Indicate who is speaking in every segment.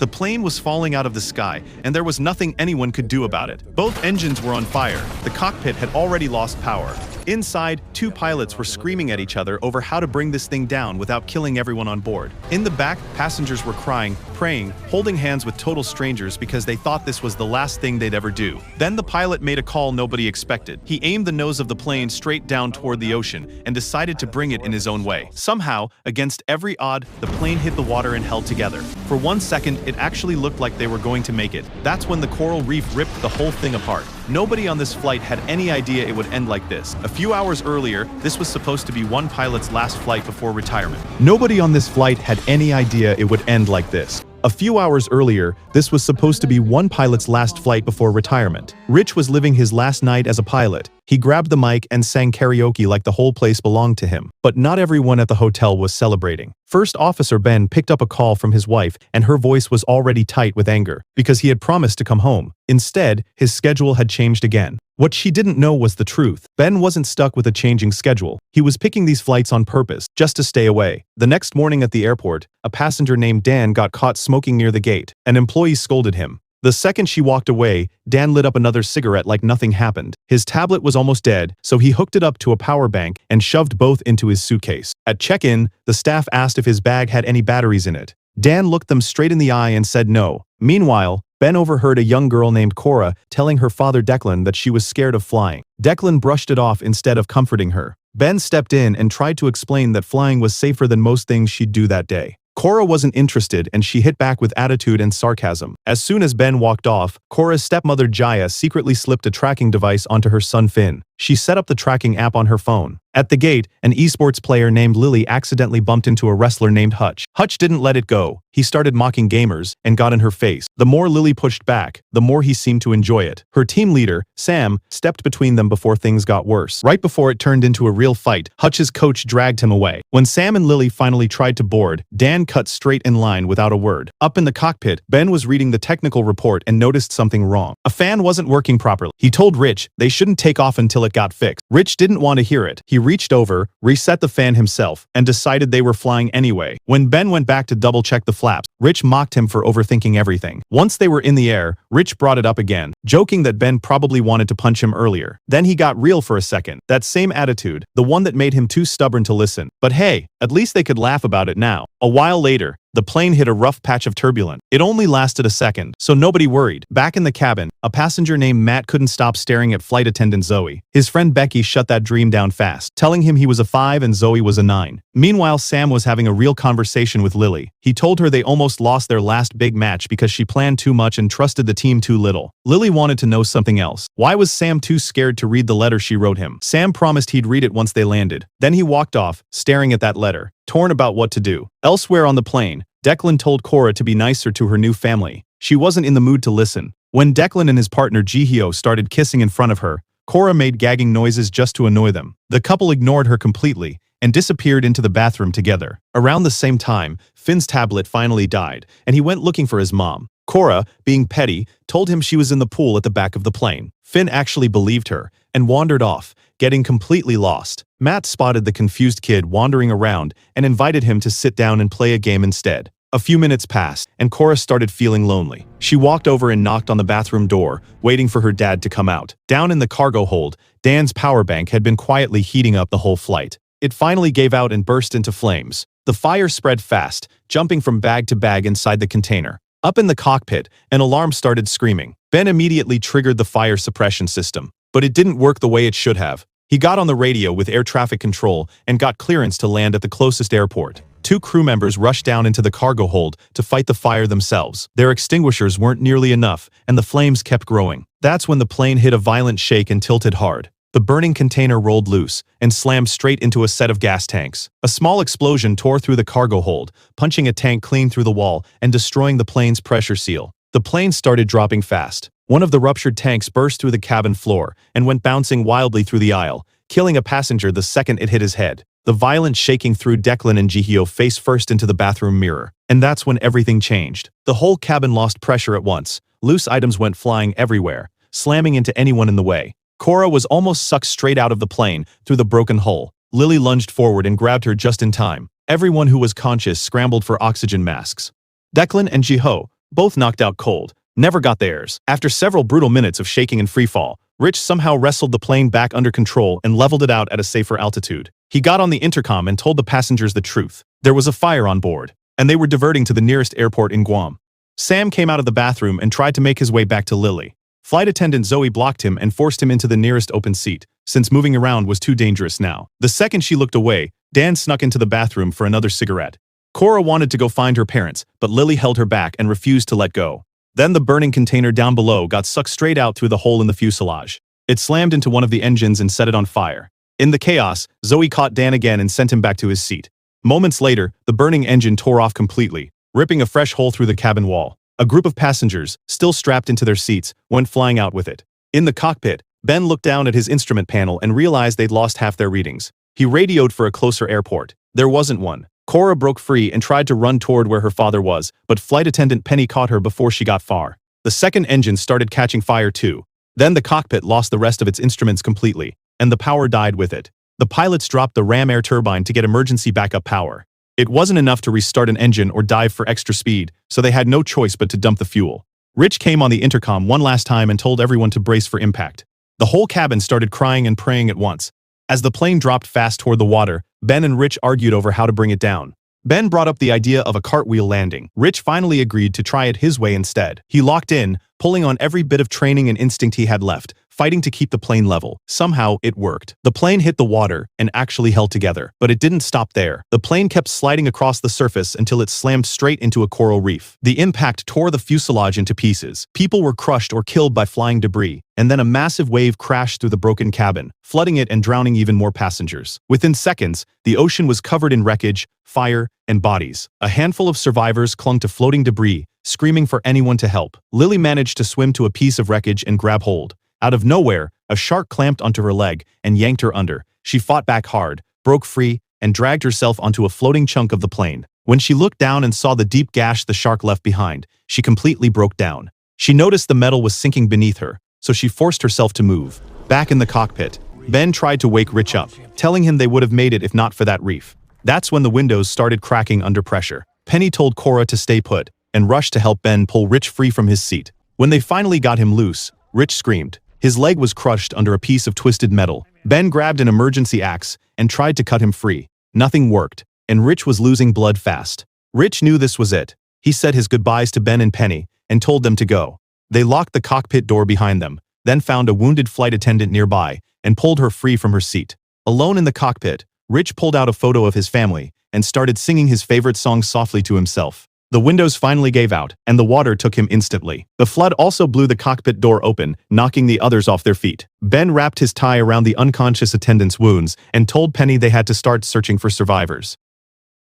Speaker 1: The plane was falling out of the sky, and there was nothing anyone could do about it. Both engines were on fire. The cockpit had already lost power. Inside, two pilots were screaming at each other over how to bring this thing down without killing everyone on board. In the back, passengers were crying, praying, holding hands with total strangers because they thought this was the last thing they'd ever do. Then the pilot made a call nobody expected. He aimed the nose of the plane straight down toward the ocean and decided to bring it in his own way. Somehow, against every odd, the plane hit the water and held together. For 1 second, it actually looked like they were going to make it. That's when the coral reef ripped the whole thing apart. Nobody on this flight had any idea it would end like this. A few hours earlier, this was supposed to be one pilot's last flight before retirement. Nobody on this flight had any idea it would end like this. A few hours earlier, this was supposed to be one pilot's last flight before retirement. Rich was living his last night as a pilot. He grabbed the mic and sang karaoke like the whole place belonged to him. But not everyone at the hotel was celebrating. First Officer Ben picked up a call from his wife, and her voice was already tight with anger because he had promised to come home. Instead, his schedule had changed again. What she didn't know was the truth. Ben wasn't stuck with a changing schedule. He was picking these flights on purpose, just to stay away. The next morning at the airport, a passenger named Dan got caught smoking near the gate. An employee scolded him. The second she walked away, Dan lit up another cigarette like nothing happened. His tablet was almost dead, so he hooked it up to a power bank and shoved both into his suitcase. At check-in, the staff asked if his bag had any batteries in it. Dan looked them straight in the eye and said no. Meanwhile, Ben overheard a young girl named Cora telling her father Declan that she was scared of flying. Declan brushed it off instead of comforting her. Ben stepped in and tried to explain that flying was safer than most things she'd do that day. Cora wasn't interested, and she hit back with attitude and sarcasm. As soon as Ben walked off, Cora's stepmother Jaya secretly slipped a tracking device onto her son Finn. She set up the tracking app on her phone. At the gate, an esports player named Lily accidentally bumped into a wrestler named Hutch. Hutch didn't let it go. He started mocking gamers and got in her face. The more Lily pushed back, the more he seemed to enjoy it. Her team leader, Sam, stepped between them before things got worse. Right before it turned into a real fight, Hutch's coach dragged him away. When Sam and Lily finally tried to board, Dan cut straight in line without a word. Up in the cockpit, Ben was reading the technical report and noticed something wrong. A fan wasn't working properly. He told Rich they shouldn't take off until it got fixed. Rich didn't want to hear it. He reached over, reset the fan himself, and decided they were flying anyway. When Ben went back to double-check the flaps, Rich mocked him for overthinking everything. Once they were in the air, Rich brought it up again, joking that Ben probably wanted to punch him earlier. Then he got real for a second. That same attitude, the one that made him too stubborn to listen. But hey, at least they could laugh about it now. A while later, the plane hit a rough patch of turbulence. It only lasted a second, so nobody worried. Back in the cabin, a passenger named Matt couldn't stop staring at flight attendant Zoe. His friend Becky shut that dream down fast, telling him he was a 5 and Zoe was a 9. Meanwhile, Sam was having a real conversation with Lily. He told her they almost lost their last big match because she planned too much and trusted the team too little. Lily wanted to know something else. Why was Sam too scared to read the letter she wrote him? Sam promised he'd read it once they landed. Then he walked off, staring at that letter, torn about what to do. Elsewhere on the plane, Declan told Cora to be nicer to her new family. She wasn't in the mood to listen. When Declan and his partner Jihyo started kissing in front of her, Cora made gagging noises just to annoy them. The couple ignored her completely and disappeared into the bathroom together. Around the same time, Finn's tablet finally died, and he went looking for his mom. Cora, being petty, told him she was in the pool at the back of the plane. Finn actually believed her and wandered off, getting completely lost. Matt spotted the confused kid wandering around and invited him to sit down and play a game instead. A few minutes passed, and Cora started feeling lonely. She walked over and knocked on the bathroom door, waiting for her dad to come out. Down in the cargo hold, Dan's power bank had been quietly heating up the whole flight. It finally gave out and burst into flames. The fire spread fast, jumping from bag to bag inside the container. Up in the cockpit, an alarm started screaming. Ben immediately triggered the fire suppression system, but it didn't work the way it should have. He got on the radio with air traffic control and got clearance to land at the closest airport. 2 crew members rushed down into the cargo hold to fight the fire themselves. Their extinguishers weren't nearly enough, and the flames kept growing. That's when the plane hit a violent shake and tilted hard. The burning container rolled loose and slammed straight into a set of gas tanks. A small explosion tore through the cargo hold, punching a tank clean through the wall and destroying the plane's pressure seal. The plane started dropping fast. One of the ruptured tanks burst through the cabin floor and went bouncing wildly through the aisle, killing a passenger the second it hit his head. The violent shaking threw Declan and Jihyo face first into the bathroom mirror, and that's when everything changed. The whole cabin lost pressure at once. Loose items went flying everywhere, slamming into anyone in the way. Cora was almost sucked straight out of the plane through the broken hull. Lily lunged forward and grabbed her just in time. Everyone who was conscious scrambled for oxygen masks. Declan and Jihyo, both knocked out cold, never got theirs. After several brutal minutes of shaking and freefall, Rich somehow wrestled the plane back under control and leveled it out at a safer altitude. He got on the intercom and told the passengers the truth. There was a fire on board, and they were diverting to the nearest airport in Guam. Sam came out of the bathroom and tried to make his way back to Lily. Flight attendant Zoe blocked him and forced him into the nearest open seat, since moving around was too dangerous now. The second she looked away, Dan snuck into the bathroom for another cigarette. Cora wanted to go find her parents, but Lily held her back and refused to let go. Then the burning container down below got sucked straight out through the hole in the fuselage. It slammed into one of the engines and set it on fire. In the chaos, Zoe caught Dan again and sent him back to his seat. Moments later, the burning engine tore off completely, ripping a fresh hole through the cabin wall. A group of passengers, still strapped into their seats, went flying out with it. In the cockpit, Ben looked down at his instrument panel and realized they'd lost half their readings. He radioed for a closer airport. There wasn't one. Cora broke free and tried to run toward where her father was, but flight attendant Penny caught her before she got far. The second engine started catching fire too. Then the cockpit lost the rest of its instruments completely, and the power died with it. The pilots dropped the ram air turbine to get emergency backup power. It wasn't enough to restart an engine or dive for extra speed, so they had no choice but to dump the fuel. Rich came on the intercom one last time and told everyone to brace for impact. The whole cabin started crying and praying at once. As the plane dropped fast toward the water, Ben and Rich argued over how to bring it down. Ben brought up the idea of a cartwheel landing. Rich finally agreed to try it his way instead. He locked in, pulling on every bit of training and instinct he had left, fighting to keep the plane level. Somehow, it worked. The plane hit the water and actually held together. But it didn't stop there. The plane kept sliding across the surface until it slammed straight into a coral reef. The impact tore the fuselage into pieces. People were crushed or killed by flying debris, and then a massive wave crashed through the broken cabin, flooding it and drowning even more passengers. Within seconds, the ocean was covered in wreckage, fire, and bodies. A handful of survivors clung to floating debris, screaming for anyone to help. Lily managed to swim to a piece of wreckage and grab hold. Out of nowhere, a shark clamped onto her leg and yanked her under. She fought back hard, broke free, and dragged herself onto a floating chunk of the plane. When she looked down and saw the deep gash the shark left behind, she completely broke down. She noticed the metal was sinking beneath her, so she forced herself to move. Back in the cockpit, Ben tried to wake Rich up, telling him they would have made it if not for that reef. That's when the windows started cracking under pressure. Penny told Cora to stay put and rushed to help Ben pull Rich free from his seat. When they finally got him loose, Rich screamed. His leg was crushed under a piece of twisted metal. Ben grabbed an emergency axe and tried to cut him free. Nothing worked, and Rich was losing blood fast. Rich knew this was it. He said his goodbyes to Ben and Penny and told them to go. They locked the cockpit door behind them, then found a wounded flight attendant nearby and pulled her free from her seat. Alone in the cockpit, Rich pulled out a photo of his family and started singing his favorite song softly to himself. The windows finally gave out, and the water took him instantly. The flood also blew the cockpit door open, knocking the others off their feet. Ben wrapped his tie around the unconscious attendant's wounds and told Penny they had to start searching for survivors.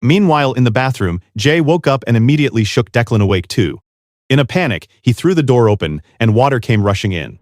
Speaker 1: Meanwhile, in the bathroom, Jay woke up and immediately shook Declan awake too. In a panic, he threw the door open, and water came rushing in.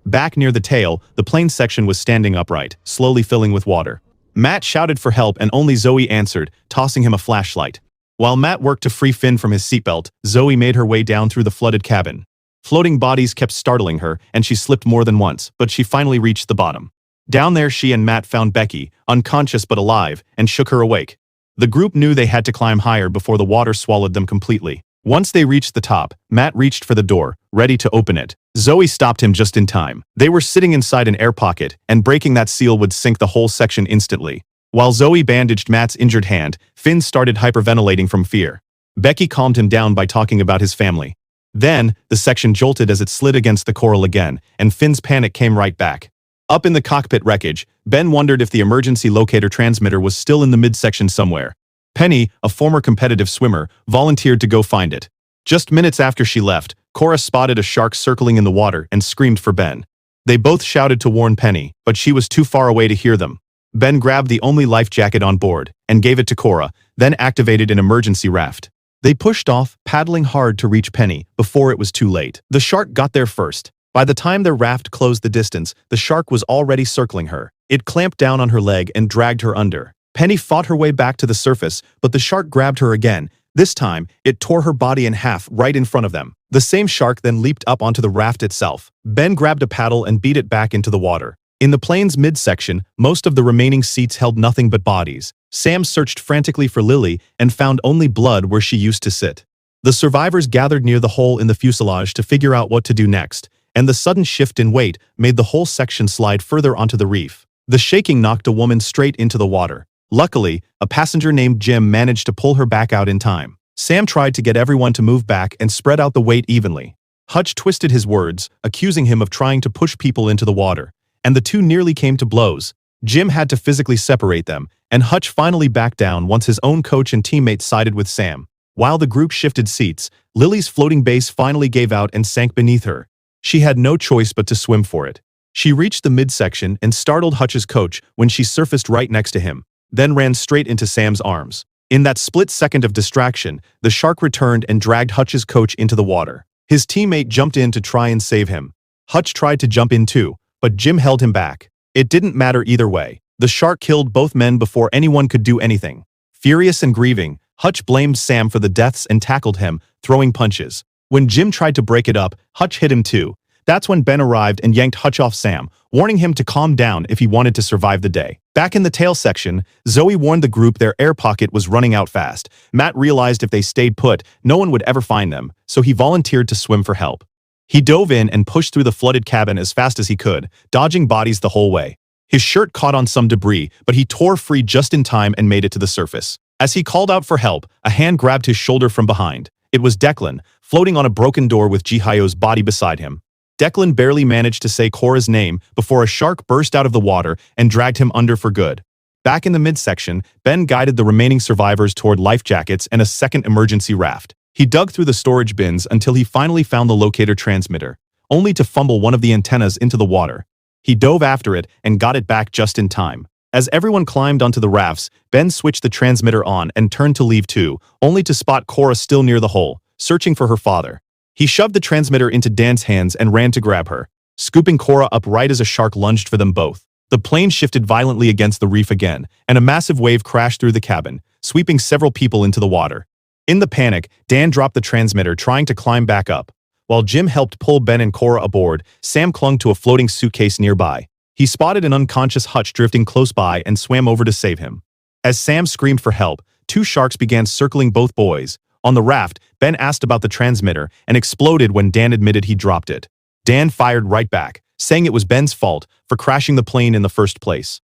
Speaker 1: Back near the tail, the plane section was standing upright, slowly filling with water. Matt shouted for help and only Zoe answered, tossing him a flashlight. While Matt worked to free Finn from his seatbelt, Zoe made her way down through the flooded cabin. Floating bodies kept startling her, and she slipped more than once, but she finally reached the bottom. Down there, she and Matt found Becky, unconscious but alive, and shook her awake. The group knew they had to climb higher before the water swallowed them completely. Once they reached the top, Matt reached for the door, ready to open it. Zoe stopped him just in time. They were sitting inside an air pocket, and breaking that seal would sink the whole section instantly. While Zoe bandaged Matt's injured hand, Finn started hyperventilating from fear. Becky calmed him down by talking about his family. Then, the section jolted as it slid against the coral again, and Finn's panic came right back. Up in the cockpit wreckage, Ben wondered if the emergency locator transmitter was still in the midsection somewhere. Penny, a former competitive swimmer, volunteered to go find it. Just minutes after she left, Cora spotted a shark circling in the water and screamed for Ben. They both shouted to warn Penny, but she was too far away to hear them. Ben grabbed the only life jacket on board and gave it to Cora, then activated an emergency raft. They pushed off, paddling hard to reach Penny before it was too late. The shark got there first. By the time their raft closed the distance, the shark was already circling her. It clamped down on her leg and dragged her under. Penny fought her way back to the surface, but the shark grabbed her again. This time, it tore her body in half right in front of them. The same shark then leaped up onto the raft itself. Ben grabbed a paddle and beat it back into the water. In the plane's midsection, most of the remaining seats held nothing but bodies. Sam searched frantically for Lily and found only blood where she used to sit. The survivors gathered near the hole in the fuselage to figure out what to do next, and the sudden shift in weight made the whole section slide further onto the reef. The shaking knocked a woman straight into the water. Luckily, a passenger named Jim managed to pull her back out in time. Sam tried to get everyone to move back and spread out the weight evenly. Hutch twisted his words, accusing him of trying to push people into the water, and the two nearly came to blows. Jim had to physically separate them, and Hutch finally backed down once his own coach and teammate sided with Sam. While the group shifted seats, Lily's floating base finally gave out and sank beneath her. She had no choice but to swim for it. She reached the midsection and startled Hutch's coach when she surfaced right next to him, then ran straight into Sam's arms. In that split second of distraction, the shark returned and dragged Hutch's coach into the water. His teammate jumped in to try and save him. Hutch tried to jump in too, but Jim held him back. It didn't matter either way. The shark killed both men before anyone could do anything. Furious and grieving, Hutch blamed Sam for the deaths and tackled him, throwing punches. When Jim tried to break it up, Hutch hit him too. That's when Ben arrived and yanked Hutch off Sam, warning him to calm down if he wanted to survive the day. Back in the tail section, Zoe warned the group their air pocket was running out fast. Matt realized if they stayed put, no one would ever find them, so he volunteered to swim for help. He dove in and pushed through the flooded cabin as fast as he could, dodging bodies the whole way. His shirt caught on some debris, but he tore free just in time and made it to the surface. As he called out for help, a hand grabbed his shoulder from behind. It was Declan, floating on a broken door with Jihyo's body beside him. Declan barely managed to say Cora's name before a shark burst out of the water and dragged him under for good. Back in the midsection, Ben guided the remaining survivors toward life jackets and a second emergency raft. He dug through the storage bins until he finally found the locator transmitter, only to fumble one of the antennas into the water. He dove after it and got it back just in time. As everyone climbed onto the rafts, Ben switched the transmitter on and turned to leave too, only to spot Cora still near the hole, searching for her father. He shoved the transmitter into Dan's hands and ran to grab her, scooping Cora up right as a shark lunged for them both. The plane shifted violently against the reef again, and a massive wave crashed through the cabin, sweeping several people into the water. In the panic, Dan dropped the transmitter, trying to climb back up. While Jim helped pull Ben and Cora aboard, Sam clung to a floating suitcase nearby. He spotted an unconscious Hutch drifting close by and swam over to save him. As Sam screamed for help, two sharks began circling both boys. On the raft, Ben asked about the transmitter and exploded when Dan admitted he dropped it. Dan fired right back, saying it was Ben's fault for crashing the plane in the first place.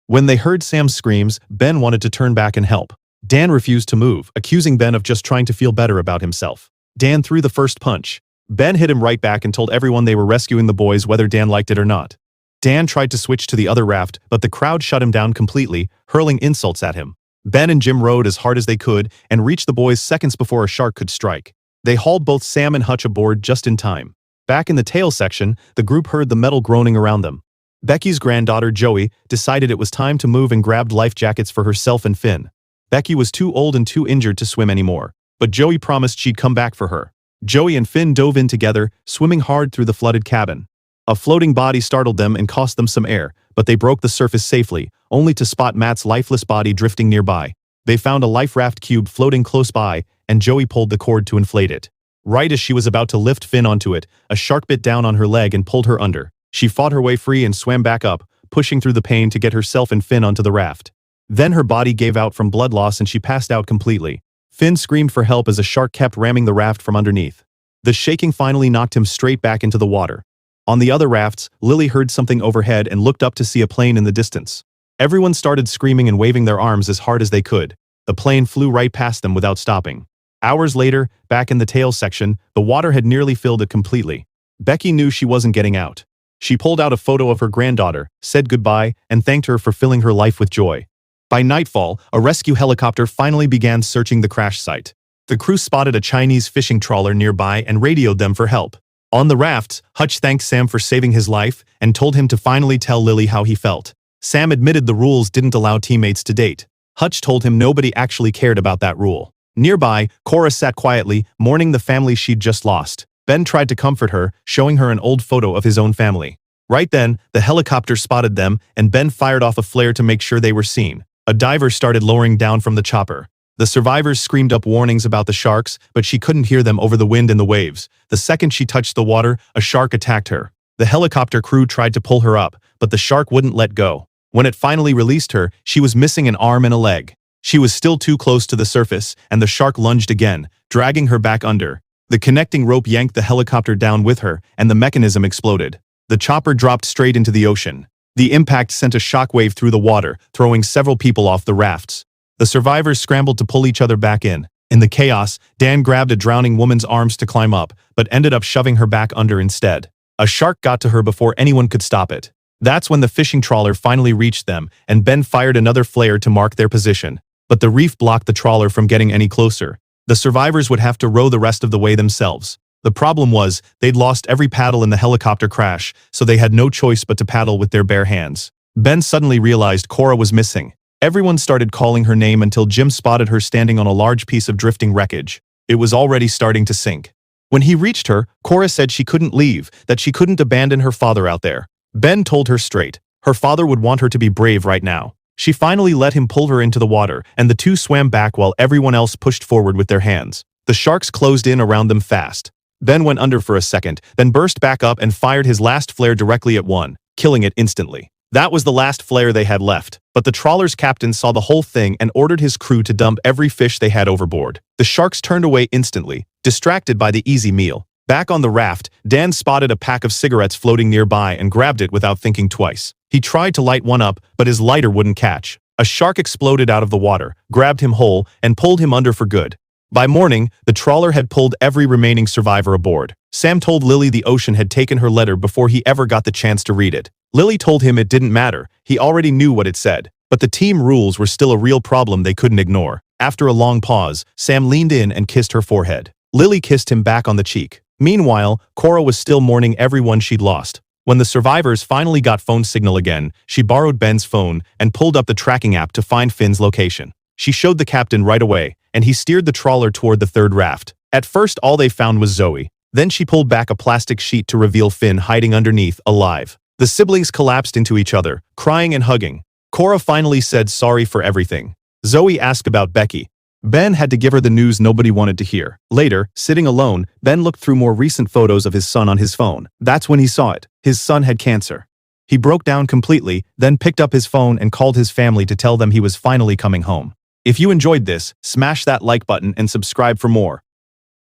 Speaker 1: When they heard Sam's screams, Ben wanted to turn back and help. Dan refused to move, accusing Ben of just trying to feel better about himself. Dan threw the first punch. Ben hit him right back and told everyone they were rescuing the boys whether Dan liked it or not. Dan tried to switch to the other raft, but the crowd shut him down completely, hurling insults at him. Ben and Jim rowed as hard as they could and reached the boys seconds before a shark could strike. They hauled both Sam and Hutch aboard just in time. Back in the tail section, the group heard the metal groaning around them. Becky's granddaughter, Joey, decided it was time to move and grabbed life jackets for herself and Finn. Becky was too old and too injured to swim anymore, but Joey promised she'd come back for her. Joey and Finn dove in together, swimming hard through the flooded cabin. A floating body startled them and cost them some air, but they broke the surface safely, only to spot Matt's lifeless body drifting nearby. They found a life raft cube floating close by, and Joey pulled the cord to inflate it. Right as she was about to lift Finn onto it, a shark bit down on her leg and pulled her under. She fought her way free and swam back up, pushing through the pain to get herself and Finn onto the raft. Then her body gave out from blood loss and she passed out completely. Finn screamed for help as a shark kept ramming the raft from underneath. The shaking finally knocked him straight back into the water. On the other rafts, Lily heard something overhead and looked up to see a plane in the distance. Everyone started screaming and waving their arms as hard as they could. The plane flew right past them without stopping. Hours later, back in the tail section, the water had nearly filled it completely. Becky knew she wasn't getting out. She pulled out a photo of her granddaughter, said goodbye, and thanked her for filling her life with joy. By nightfall, a rescue helicopter finally began searching the crash site. The crew spotted a Chinese fishing trawler nearby and radioed them for help. On the rafts, Hutch thanked Sam for saving his life and told him to finally tell Lily how he felt. Sam admitted the rules didn't allow teammates to date. Hutch told him nobody actually cared about that rule. Nearby, Cora sat quietly, mourning the family she'd just lost. Ben tried to comfort her, showing her an old photo of his own family. Right then, the helicopter spotted them, and Ben fired off a flare to make sure they were seen. A diver started lowering down from the chopper. The survivors screamed up warnings about the sharks, but she couldn't hear them over the wind and the waves. The second she touched the water, a shark attacked her. The helicopter crew tried to pull her up, but the shark wouldn't let go. When it finally released her, she was missing an arm and a leg. She was still too close to the surface, and the shark lunged again, dragging her back under. The connecting rope yanked the helicopter down with her, and the mechanism exploded. The chopper dropped straight into the ocean. The impact sent a shockwave through the water, throwing several people off the rafts. The survivors scrambled to pull each other back in. In the chaos, Dan grabbed a drowning woman's arms to climb up, but ended up shoving her back under instead. A shark got to her before anyone could stop it. That's when the fishing trawler finally reached them, and Ben fired another flare to mark their position. But the reef blocked the trawler from getting any closer. The survivors would have to row the rest of the way themselves. The problem was, they'd lost every paddle in the helicopter crash, so they had no choice but to paddle with their bare hands. Ben suddenly realized Cora was missing. Everyone started calling her name until Jim spotted her standing on a large piece of drifting wreckage. It was already starting to sink. When he reached her, Cora said she couldn't leave, that she couldn't abandon her father out there. Ben told her straight. Her father would want her to be brave right now. She finally let him pull her into the water, and the two swam back while everyone else pushed forward with their hands. The sharks closed in around them fast. Ben went under for a second, then burst back up and fired his last flare directly at one, killing it instantly. That was the last flare they had left, but the trawler's captain saw the whole thing and ordered his crew to dump every fish they had overboard. The sharks turned away instantly, distracted by the easy meal. Back on the raft, Dan spotted a pack of cigarettes floating nearby and grabbed it without thinking twice. He tried to light one up, but his lighter wouldn't catch. A shark exploded out of the water, grabbed him whole, and pulled him under for good. By morning, the trawler had pulled every remaining survivor aboard. Sam told Lily the ocean had taken her letter before he ever got the chance to read it. Lily told him it didn't matter, he already knew what it said. But the team rules were still a real problem they couldn't ignore. After a long pause, Sam leaned in and kissed her forehead. Lily kissed him back on the cheek. Meanwhile, Cora was still mourning everyone she'd lost. When the survivors finally got phone signal again, she borrowed Ben's phone and pulled up the tracking app to find Finn's location. She showed the captain right away, and he steered the trawler toward the third raft. At first, all they found was Zoe. Then she pulled back a plastic sheet to reveal Finn hiding underneath, alive. The siblings collapsed into each other, crying and hugging. Cora finally said sorry for everything. Zoe asked about Becky. Ben had to give her the news nobody wanted to hear. Later, sitting alone, Ben looked through more recent photos of his son on his phone. That's when he saw it. His son had cancer. He broke down completely, then picked up his phone and called his family to tell them he was finally coming home. If you enjoyed this, smash that like button and subscribe for more.